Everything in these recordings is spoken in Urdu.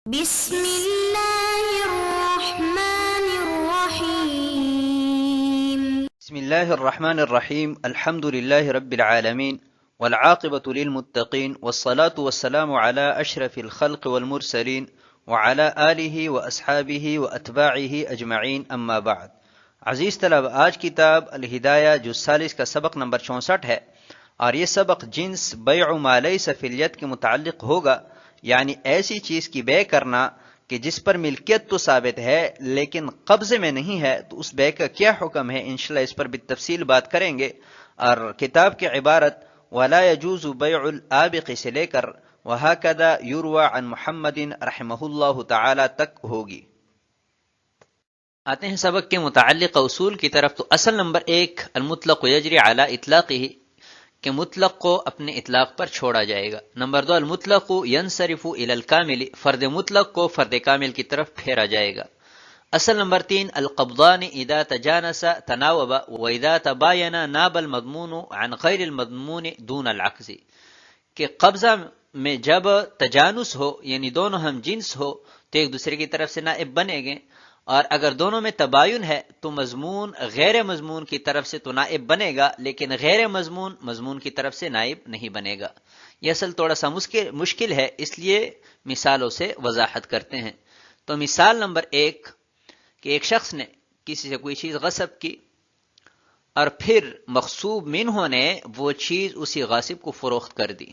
بسم الله الرحمن الرحيم. بسم الله الرحمن الرحيم. الحمد لله رب العالمين والعاقبة للمتقين والصلاة والسلام على أشرف الخلق والمرسلين وعلى آله وأصحابه وأتباعه أجمعين أما بعد. عزیز طلب، آج کتاب الہدایہ جز 40 کا سبق نمبر 64 ہے، اور یہ سبق جنس بیع ما لیس فی الید کے متعلق ہوگا، یعنی ایسی چیز کی بے کرنا کہ جس پر ملکیت تو ثابت ہے لیکن قبضے میں نہیں ہے، تو اس بے کا کیا حکم ہے، انشاءاللہ اس پر بالتفصیل بات کریں گے. اور کتاب کی عبارت ولا يجوز بیع الآبق سے لے کر وہکذا یروى عن محمد رحمہ اللہ تعالی تک ہوگی. آتے ہیں سبق کے متعلق اصول کی طرف. تو اصل نمبر 1 المطلق یجری علی اطلاقہ، کہ مطلق کو اپنے اطلاق پر چھوڑا جائے گا. نمبر 2 المطلق ینصرف الی الکامل، فرد مطلق کو فرد کامل کی طرف پھیرا جائے گا. اصل نمبر 3 القبضان اذا تجانس تناوب واذا تباین ناب المضمون عن غیر المضمون دون العکس، کہ قبضہ میں جب تجانس ہو یعنی دونوں ہم جنس ہو تو ایک دوسرے کی طرف سے نائب بنے گے، اور اگر دونوں میں تباین ہے تو مضمون غیر مضمون کی طرف سے تو نائب بنے گا، لیکن غیر مضمون مضمون کی طرف سے نائب نہیں بنے گا. یہ اصل تھوڑا سا مشکل ہے، اس لیے مثالوں سے وضاحت کرتے ہیں. تو مثال نمبر 1 کہ ایک شخص نے کسی سے کوئی چیز غصب کی اور پھر مغصوب منہ نے وہ چیز اسی غاصب کو فروخت کر دی.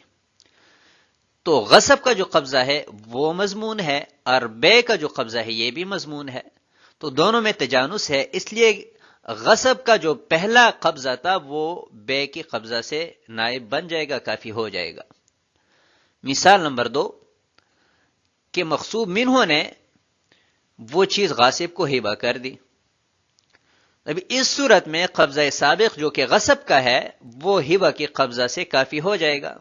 تو غصب کا جو قبضہ ہے وہ مضمون ہے، اور بے کا جو قبضہ ہے یہ بھی مضمون ہے. تو دونوں میں تجانس ہے، اس لیے غصب کا جو پہلا قبضہ تھا وہ بے کی قبضہ سے نائب بن جائے گا، کافی ہو جائے گا. مثال نمبر 2 کہ مغصوب منہ نے وہ چیز غاصب کو ہبہ کر دی. ابھی اس صورت میں قبضہ سابق جو کہ غصب کا ہے وہ ہبہ کی قبضہ سے کافی ہو جائے گا،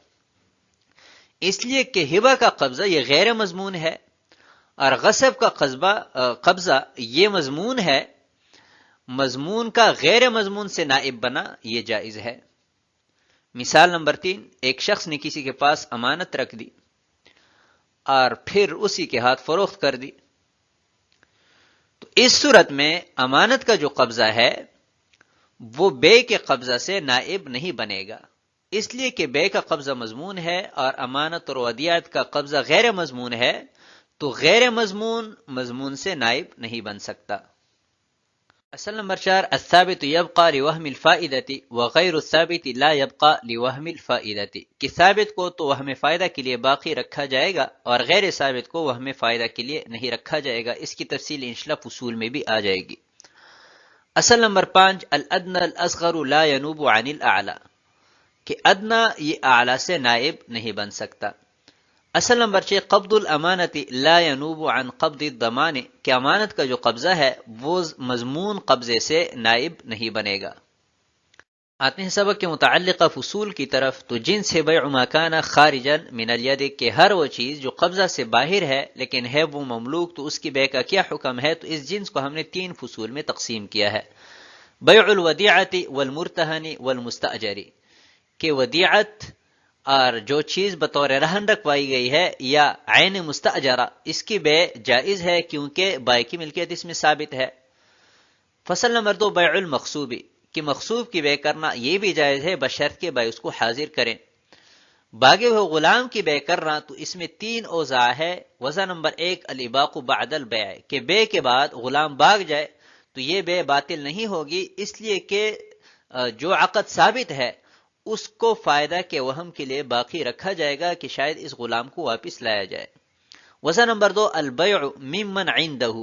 اس لیے کہ ہبہ کا قبضہ یہ غیر مضمون ہے اور غصب کا قبضہ یہ مضمون ہے. مضمون کا غیر مضمون سے نائب بنا یہ جائز ہے. مثال نمبر 3 ایک شخص نے کسی کے پاس امانت رکھ دی اور پھر اسی کے ہاتھ فروخت کر دی. تو اس صورت میں امانت کا جو قبضہ ہے وہ بے کے قبضہ سے نائب نہیں بنے گا، اس لیے کہ بے کا قبضہ مضمون ہے اور امانت اور ودیعت کا قبضہ غیر مضمون ہے، تو غیر مضمون مضمون سے نائب نہیں بن سکتا. اصل نمبر 4 الثابت یبقى لوہم الفائدۃ وغیر الثابت لا يبقى لوہم الفائدۃ، کہ ثابت کو تو وہم فائدہ کے لیے باقی رکھا جائے گا اور غیر ثابت کو وہم فائدہ کے لیے نہیں رکھا جائے گا. اس کی تفصیل انشاءاللہ فصول میں بھی آ جائے گی. اصل نمبر 5 الادنى الاصغر لا ينوب عن الاعلى، کہ ادنا یہ اعلی سے نائب نہیں بن سکتا. اصل نمبر 6 قبض الامانت لا ينوب عن قبض الضمان، کہ امانت کا جو قبضہ ہے وہ مضمون قبضے سے نائب نہیں بنے گا. آتے ہیں سبق کے متعلقہ فصول کی طرف. تو جنس ہے بیع ما کان خارجا من الید، کہ ہر وہ چیز جو قبضہ سے باہر ہے لیکن ہے وہ مملوک، تو اس کی بے کا کیا حکم ہے. تو اس جنس کو ہم نے 3 فصول میں تقسیم کیا ہے. بیع الودیعۃ والمرتہن والمستاجر، کہ ودیعت اور جو چیز بطور رہن رکھوائی گئی ہے یا عین مستاجرہ، اس کی بے جائز ہے کیونکہ بائع کی ملکیت اس میں ثابت ہے. فصل نمبر 2 بیع المغصوب، کہ مغصوب کی بے کرنا یہ بھی جائز ہے بشرط کہ بائع اس کو حاضر کریں. باغے ہوئے غلام کی بے کرنا، تو اس میں 3 اوضاع ہے. وضع نمبر 1 الاباق بعد البیع، کہ بے کے بعد غلام بھاگ جائے تو یہ بے باطل نہیں ہوگی، اس لیے کہ جو عقد ثابت ہے اس کو فائدہ کے وہم کے لیے باقی رکھا جائے گا کہ شاید اس غلام کو واپس لایا جائے. وضع نمبر 2 البیع ممن عنده،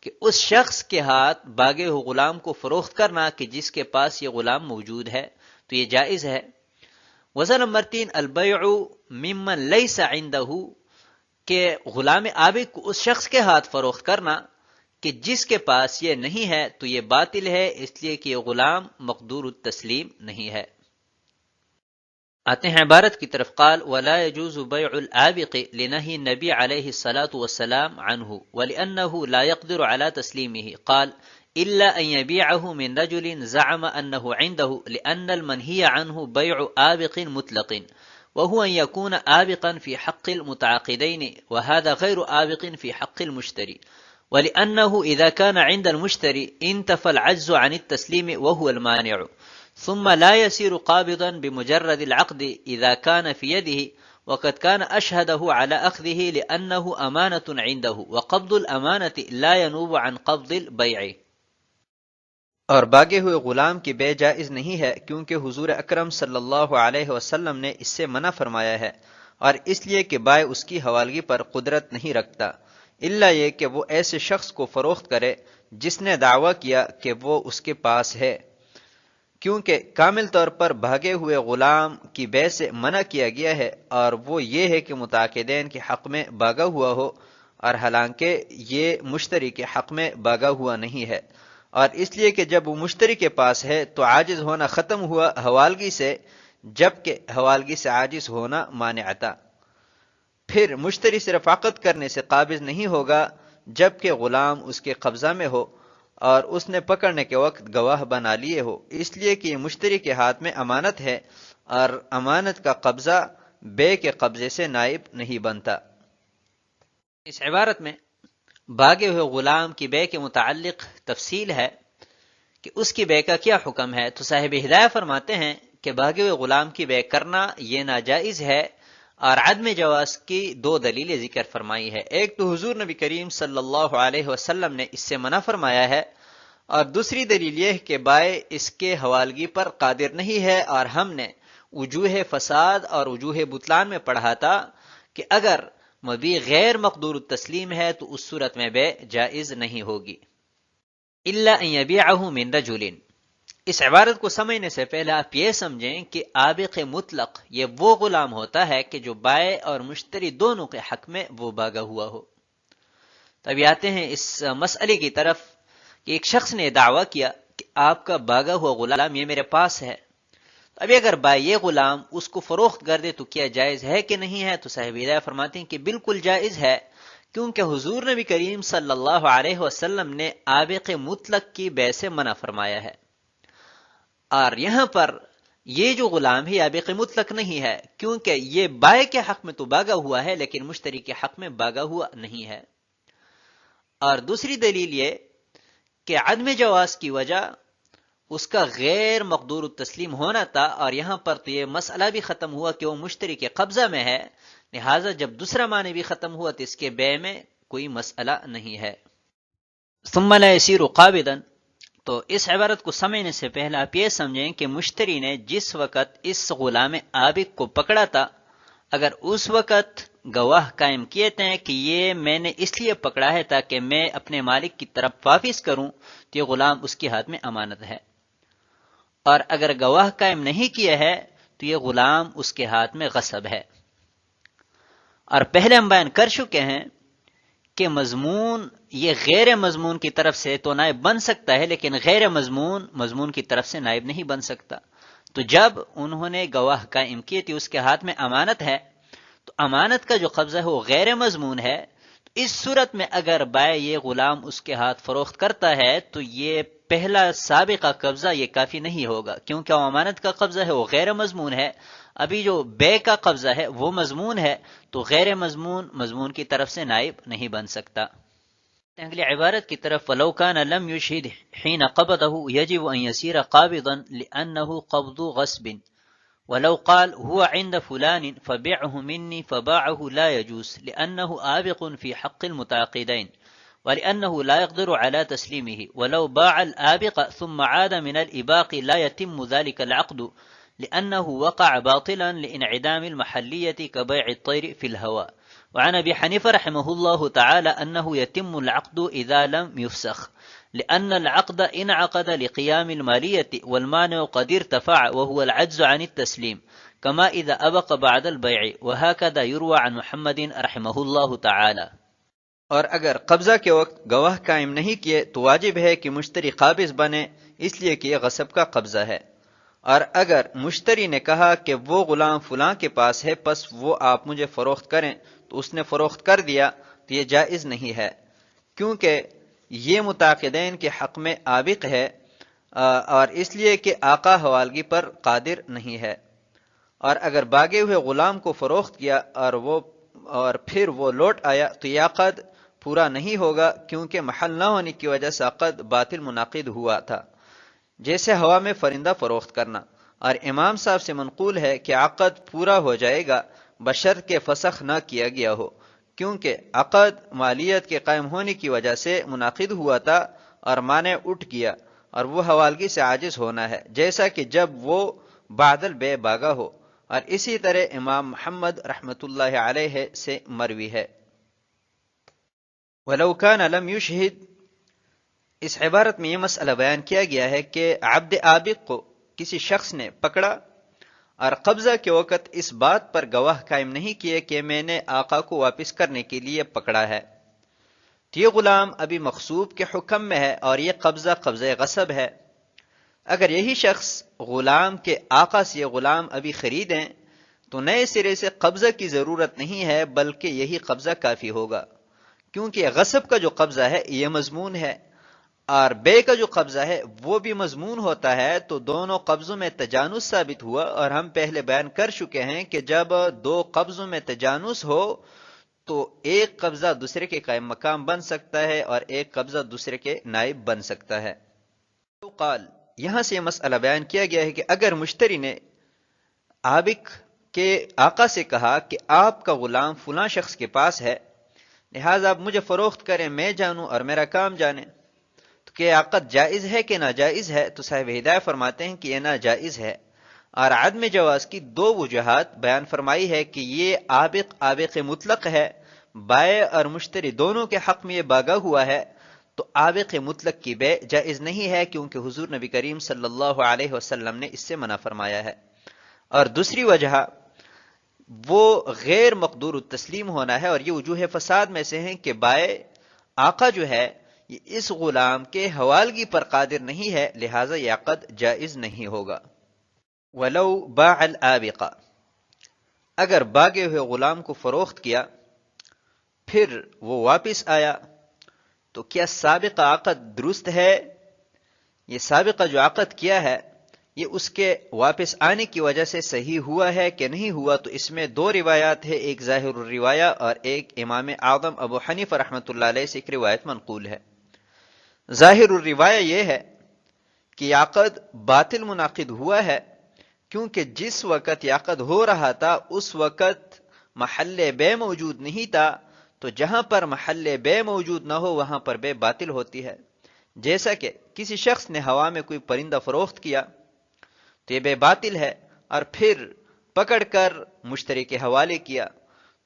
کہ اس شخص کے ہاتھ باغے ہوئے غلام کو فروخت کرنا کہ جس کے پاس یہ غلام موجود ہے، تو یہ جائز ہے. وضع نمبر 3 البیع ممن لیس عنده، کہ غلام عابد کو اس شخص کے ہاتھ فروخت کرنا کہ جس کے پاس یہ نہیں ہے، تو یہ باطل ہے اس لیے کہ یہ غلام مقدور التسلیم نہیں ہے. آتے ہیں عبارت کی طرف. قال ولا يجوز بيع الآبق لنهي النبي عليه الصلاة والسلام عنه ولأنه لا يقدر على تسليمه، قال إلا أن يبيعه من رجل زعم أنه عنده، لأن المنهي عنه بيع آبق مطلق وهو أن يكون آبقا في حق المتعاقدين، وهذا غير آبق في حق المشتري، ولأنه إذا كان عند المشتري انتفى العجز عن التسليم وهو المانع، ثم لا يصير قابضا بمجرد العقد إذا كان في يده وقد كان أشهده على أخذه لأنه أمانة عنده، وقبض الأمانة لا ينوب عن قبض البيع۔ اور باغے ہوئے غلام کی بے جائز نہیں ہے، کیونکہ حضور اکرم صلی اللہ علیہ وسلم نے اس سے منع فرمایا ہے، اور اس لیے کہ بائع اس کی حوالگی پر قدرت نہیں رکھتا، الا یہ کہ وہ ایسے شخص کو فروخت کرے جس نے دعویٰ کیا کہ وہ اس کے پاس ہے، کیونکہ کامل طور پر بھاگے ہوئے غلام کی بے سے منع کیا گیا ہے، اور وہ یہ ہے کہ متعاقدین کے حق میں باغا ہوا ہو، اور حالانکہ یہ مشتری کے حق میں باغا ہوا نہیں ہے، اور اس لیے کہ جب وہ مشتری کے پاس ہے تو عاجز ہونا ختم ہوا حوالگی سے، جبکہ حوالگی سے عاجز ہونا مانع تھا۔ پھر مشتری صرف عقد کرنے سے قابض نہیں ہوگا جبکہ غلام اس کے قبضہ میں ہو اور اس نے پکڑنے کے وقت گواہ بنا لیے ہو، اس لیے کہ یہ مشتری کے ہاتھ میں امانت ہے، اور امانت کا قبضہ بے کے قبضے سے نائب نہیں بنتا۔ اس عبارت میں بھاگے ہوئے غلام کی بے کے متعلق تفصیل ہے کہ اس کی بے کا کیا حکم ہے۔ تو صاحب ہدایہ فرماتے ہیں کہ بھاگے ہوئے غلام کی بے کرنا یہ ناجائز ہے، اور عدم جواز کی دو دلیلیں ذکر فرمائی ہے۔ ایک تو حضور نبی کریم صلی اللہ علیہ وسلم نے اس سے منع فرمایا ہے، اور دوسری دلیل یہ کہ بائع اس کے حوالگی پر قادر نہیں ہے، اور ہم نے وجوہ فساد اور وجوہ بطلان میں پڑھا تھا کہ اگر مبیع غیر مقدور التسلیم ہے تو اس صورت میں بے جائز نہیں ہوگی۔ الا ان یبیعہ من رجل، اس عبارت کو سمجھنے سے پہلے آپ یہ سمجھیں کہ آبق مطلق یہ وہ غلام ہوتا ہے کہ جو بائع اور مشتری دونوں کے حق میں وہ باغا ہوا ہو۔ تب آتے ہیں اس مسئلے کی طرف کہ ایک شخص نے دعویٰ کیا کہ آپ کا باغا ہوا غلام یہ میرے پاس ہے، ابھی اگر بائع یہ غلام اس کو فروخت کر دے تو کیا جائز ہے کہ نہیں ہے؟ تو صاحب ہدایہ فرماتے ہیں کہ بالکل جائز ہے، کیونکہ حضور نبی کریم صلی اللہ علیہ وسلم نے آبق مطلق کی بے سے منع فرمایا ہے، اور یہاں پر یہ جو غلام ہے آبق مطلق نہیں ہے، کیونکہ یہ بائع کے حق میں تو باغا ہوا ہے لیکن مشتری کے حق میں باغا ہوا نہیں ہے۔ اور دوسری دلیل یہ کہ عدم جواز کی وجہ اس کا غیر مقدور التسلیم ہونا تھا، اور یہاں پر تو یہ مسئلہ بھی ختم ہوا کہ وہ مشتری کے قبضہ میں ہے، لہٰذا جب دوسرا معنی بھی ختم ہوا تو اس کے بے میں کوئی مسئلہ نہیں ہے۔ ثم لا يصير قابضا، تو اس عبارت کو سمجھنے سے پہلے آپ یہ سمجھیں کہ مشتری نے جس وقت اس غلام آبق کو پکڑا تھا، اگر اس وقت گواہ قائم کیے تھے کہ یہ میں نے اس لیے پکڑا ہے تاکہ میں اپنے مالک کی طرف واپس کروں، تو یہ غلام اس کے ہاتھ میں امانت ہے، اور اگر گواہ قائم نہیں کیے ہے تو یہ غلام اس کے ہاتھ میں غصب ہے۔ اور پہلے ہم بیان کر چکے ہیں کہ مضمون یہ غیر مضمون کی طرف سے تو نائب بن سکتا ہے، لیکن غیر مضمون کی طرف سے نائب نہیں بن سکتا۔ تو جب انہوں نے گواہ قائم کیے تھے اس کے ہاتھ میں امانت ہے، تو امانت کا جو قبضہ ہے وہ غیر مضمون ہے، تو اس صورت میں اگر بائع یہ غلام اس کے ہاتھ فروخت کرتا ہے تو یہ پہلا سابقہ قبضہ یہ کافی نہیں ہوگا، کیونکہ وہ امانت کا قبضہ ہے وہ غیر مضمون ہے، ابھی جو بے کا قبضہ ہے وہ مضمون ہے، تو غیر مضمون کی طرف سے نائب نہیں بن سکتا۔ اگلی عبارت کی طرف وَلَوْ كَانَ لَمْ يُشْهِدْ حِينَ قَبَضَهُ يَجِبُ أَنْ يَصِيرَ قَابِضًا لِأَنَّهُ قَبْضُ غَصْبٍ، وَلَوْ قَالَ هُوَ عِنْدَ فُلَانٍ فَبِعْهُ مِنِّي فَبَاعَهُ لَا يَجُوزُ لِأَنَّهُ آبق في حق المتعاقدين، ولأنه لا يقدر على تسليمه، ولو باع الآبق ثم عاد من الإباق لا يتم ذلك العقد لأنه وقع باطلا لانعدام المحلية كبيع الطير في الهواء۔ وعن أبي حنيفة رحمه الله تعالى أنه يتم العقد إذا لم يفسخ، لأن العقد انعقد لقيام المالية والمانع قد ارتفع وهو العجز عن التسليم، كما إذا أبق بعد البيع، وهكذا يروى عن محمد رحمه الله تعالى۔ اور اگر قبضہ کے وقت گواہ قائم نہیں کیے تو واجب ہے کہ مشتری قابض بنے، اس لیے کہ یہ غصب کا قبضہ ہے، اور اگر مشتری نے کہا کہ وہ غلام فلاں کے پاس ہے پس وہ آپ مجھے فروخت کریں تو اس نے فروخت کر دیا تو یہ جائز نہیں ہے، کیونکہ یہ متعاقدین کے حق میں آبق ہے، اور اس لیے کہ آقا حوالگی پر قادر نہیں ہے۔ اور اگر باغے ہوئے غلام کو فروخت کیا اور پھر وہ لوٹ آیا تو یہ عقد پورا نہیں ہوگا، کیونکہ محل نہ ہونے کی وجہ سے عقد باطل منعقد ہوا تھا، جیسے ہوا میں فرندہ فروخت کرنا۔ اور امام صاحب سے منقول ہے کہ عقد پورا ہو جائے گا بشرط کہ فسخ نہ کیا گیا ہو، کیونکہ عقد مالیت کے قائم ہونے کی وجہ سے منعقد ہوا تھا اور مانع اٹھ گیا، اور وہ حوالگی سے عاجز ہونا ہے، جیسا کہ جب وہ بعد البیع باغا ہو۔ اور اسی طرح امام محمد رحمت اللہ علیہ سے مروی ہے۔ وَلَوْ كَانَ لَمْ يُشْهِدْ، اس عبارت میں یہ مسئلہ بیان کیا گیا ہے کہ عبد عابق کو کسی شخص نے پکڑا اور قبضہ کے وقت اس بات پر گواہ قائم نہیں کیے کہ میں نے آقا کو واپس کرنے کے لیے پکڑا ہے، تو یہ غلام ابھی مغصوب کے حکم میں ہے اور یہ قبضہ غصب ہے۔ اگر یہی شخص غلام کے آقا سے یہ غلام ابھی خریدیں تو نئے سرے سے قبضہ کی ضرورت نہیں ہے، بلکہ یہی قبضہ کافی ہوگا، کیونکہ غصب کا جو قبضہ ہے یہ مضمون ہے اور بے کا جو قبضہ ہے وہ بھی مضمون ہوتا ہے، تو دونوں قبضوں میں تجانس ثابت ہوا۔ اور ہم پہلے بیان کر چکے ہیں کہ جب دو قبضوں میں تجانس ہو تو ایک قبضہ دوسرے کے قائم مقام بن سکتا ہے اور ایک قبضہ دوسرے کے نائب بن سکتا ہے۔ قال، یہاں سے یہ مسئلہ بیان کیا گیا ہے کہ اگر مشتری نے عابق کے آقا سے کہا کہ آپ کا غلام فلاں شخص کے پاس ہے، لہٰذا آپ مجھے فروخت کریں، میں جانوں اور میرا کام جانے، تو کہ عقد جائز ہے کہ ناجائز ہے؟ تو صاحب ہدایہ فرماتے ہیں کہ یہ ناجائز ہے، اور عدم جواز کی دو وجوہات بیان فرمائی ہے کہ یہ عابق مطلق ہے، بائع اور مشتری دونوں کے حق میں یہ باغا ہوا ہے، تو عابق مطلق کی بے جائز نہیں ہے، کیونکہ حضور نبی کریم صلی اللہ علیہ وسلم نے اس سے منع فرمایا ہے۔ اور دوسری وجہ وہ غیر مقدور التسلیم ہونا ہے، اور یہ وجوہ فساد میں سے ہیں کہ بائع آقا جو ہے یہ اس غلام کے حوالگی پر قادر نہیں ہے، لہٰذا یہ عقد جائز نہیں ہوگا۔ وَلَوْ بَاعَ الْآبِقَ، اگر باغے ہوئے غلام کو فروخت کیا پھر وہ واپس آیا تو کیا سابقہ عقد درست ہے؟ یہ سابقہ جو عقد کیا ہے یہ اس کے واپس آنے کی وجہ سے صحیح ہوا ہے کہ نہیں ہوا؟ تو اس میں دو روایات ہے، ایک ظاہر الروایہ اور ایک امام اعظم ابو حنیفہ رحمۃ اللہ علیہ سے ایک روایت منقول ہے۔ ظاہر الروایہ یہ ہے کہ یہ عقد باطل منعقد ہوا ہے، کیونکہ جس وقت یہ عقد ہو رہا تھا اس وقت محل بے موجود نہیں تھا، تو جہاں پر محل بے موجود نہ ہو وہاں پر بے باطل ہوتی ہے۔ جیسا کہ کسی شخص نے ہوا میں کوئی پرندہ فروخت کیا تو یہ بے باطل ہے، اور پھر پکڑ کر مشتری کے حوالے کیا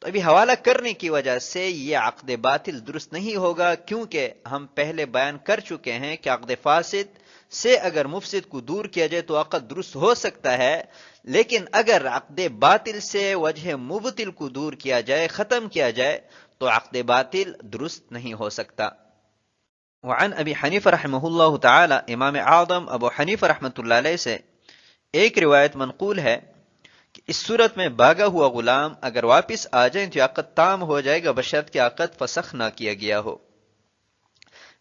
تو ابھی حوالہ کرنے کی وجہ سے یہ عقد باطل درست نہیں ہوگا، کیونکہ ہم پہلے بیان کر چکے ہیں کہ عقد فاسد سے اگر مفسد کو دور کیا جائے تو عقد درست ہو سکتا ہے، لیکن اگر عقد باطل سے وجہ مبطل کو دور کیا جائے، ختم کیا جائے، تو عقد باطل درست نہیں ہو سکتا۔ وعن ابی حنیفہ رحمہ اللہ تعالی، امام اعظم ابو حنیفہ رحمۃ اللہ علیہ سے ایک روایت منقول ہے کہ اس صورت میں باغا ہوا غلام اگر واپس آ جائیں تو عقد تام ہو جائے گا، بشرط کہ عقد فسخ نہ کیا گیا ہو۔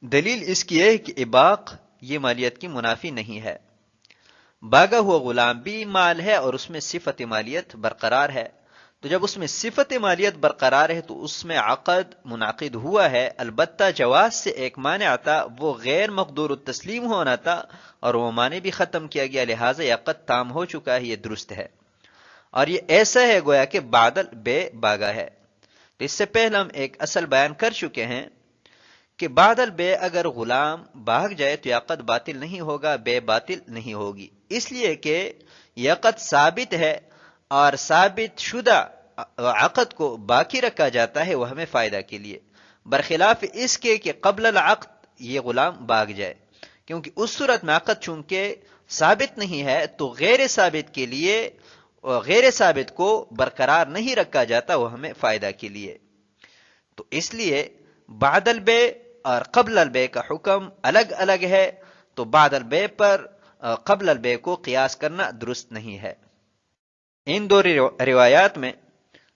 دلیل اس کی ہے کہ اباق یہ مالیت کی منافی نہیں ہے، باغا ہوا غلام بھی مال ہے اور اس میں صفت مالیت برقرار ہے، تو جب اس میں صفت مالیت برقرار ہے تو اس میں عقد منعقد ہوا ہے۔ البتہ جواز سے ایک مانع تھا، وہ غیر مقدور التسلیم ہونا تھا، اور وہ مانع بھی ختم کیا گیا، لہٰذا یہ عقد تام ہو چکا ہے، یہ درست ہے۔ اور یہ ایسا ہے گویا کہ بعدل بے باغا ہے۔ تو اس سے پہلے ہم ایک اصل بیان کر چکے ہیں کہ بعدل بے اگر غلام بھاگ جائے تو یہ عقد باطل نہیں ہوگا، بے باطل نہیں ہوگی، اس لیے کہ یہ عقد ثابت ہے، اور ثابت شدہ عقد کو باقی رکھا جاتا ہے وہ ہمیں فائدہ کے لیے، برخلاف اس کے کہ قبل العقد یہ غلام بھاگ جائے، کیونکہ اس صورت میں عقد چونکہ ثابت نہیں ہے تو غیر ثابت کے لیے غیر ثابت کو برقرار نہیں رکھا جاتا، وہ ہمیں فائدہ کے لیے۔ تو اس لیے بعد البے اور قبل البے کا حکم الگ الگ ہے، تو بعد البے پر قبل البے کو قیاس کرنا درست نہیں ہے۔ ان دو روایات میں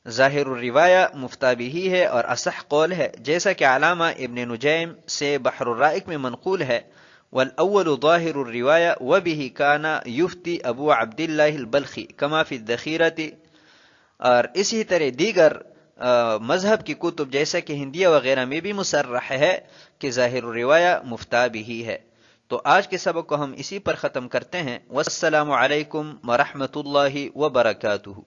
ظاہر الروایہ مفتابی ہی ہے اور اصح قول ہے، جیسا کہ علامہ ابن نجیم سے بحر الرائق میں منقول ہے، والاول ظاہر الروایہ وبہ کان یفتی ابو عبداللہ البلخی کما فی الذخیرۃ، اور اسی طرح دیگر مذہب کی کتب جیسا کہ ہندیہ وغیرہ میں بھی مصرح ہے کہ ظاہر الروایہ مفتیٰ بھی ہے۔ تو آج کے سبق کو ہم اسی پر ختم کرتے ہیں۔ والسلام علیکم ورحمۃ اللہ وبرکاتہ۔